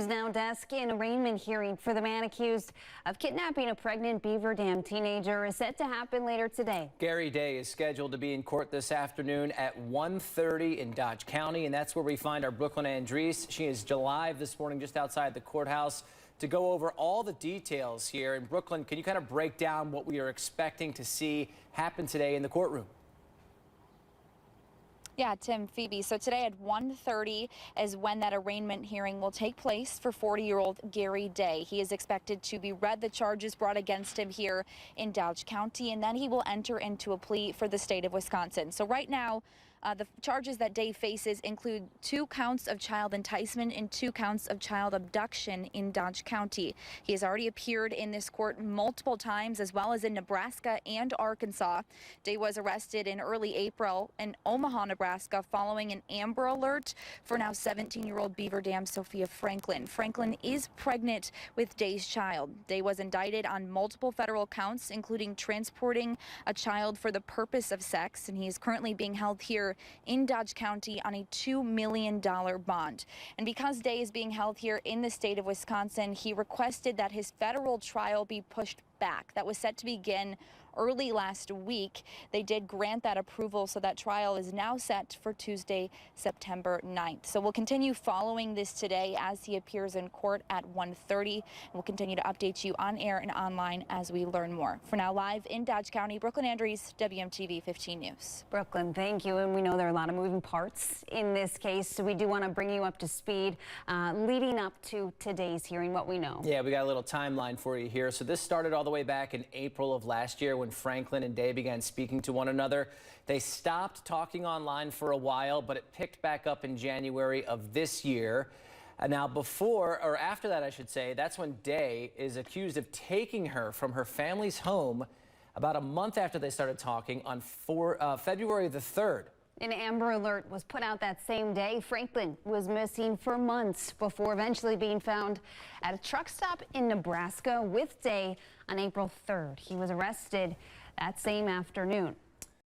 Now desk in arraignment hearing for the man accused of kidnapping a pregnant Beaver Dam teenager is set to happen later today. Gary Day is scheduled to be in court this afternoon at 1:30 in Dodge County, and that's where we find our Brooklyn Andrees. She is live this morning just outside the courthouse to go over all the details here in Brooklyn. Can you kind of break down what we are expecting to see happen today in the courtroom? Yeah, Tim, Phoebe. So today at 1:30 is when that arraignment hearing will take place for 40-year-old Gary Day. He is expected to be read the charges brought against him here in Dodge County, and then he will enter into a plea for the state of Wisconsin. So right now, the charges that Day faces include 2 counts of child enticement and 2 counts of child abduction in Dodge County. He has already appeared in this court multiple times, as well as in Nebraska and Arkansas. Day was arrested in early April in Omaha, Nebraska, following an Amber Alert for now 17-year-old Beaver Dam Sophia Franklin. Franklin is pregnant with Day's child. Day was indicted on multiple federal counts, including transporting a child for the purpose of sex, and he is currently being held here in Dodge County on a $2 million bond. And because Day is being held here in the state of Wisconsin, he requested that his federal trial be pushed back. That was set to begin early last week. They did grant that approval, so that trial is now set for Tuesday, September 9th. So we'll continue following this today as he appears in court at 1:30. We'll continue to update you on air and online as we learn more. For now, live in Dodge County, Brooklyn Andrees, WMTV 15 News. Brooklyn, thank you. And we know there are a lot of moving parts in this case, so we do want to bring you up to speed leading up to today's hearing, what we know. Yeah, we got a little timeline for you here. So this started all the way back in April of last year when Franklin and Day began speaking to one another. They stopped talking online for a while, but it picked back up in January of this year. And now after that, I should say, that's when Day is accused of taking her from her family's home about a month after they started talking on February the 3rd. An Amber Alert was put out that same day. Franklin was missing for months before eventually being found at a truck stop in Nebraska with Day on April 3rd. He was arrested that same afternoon.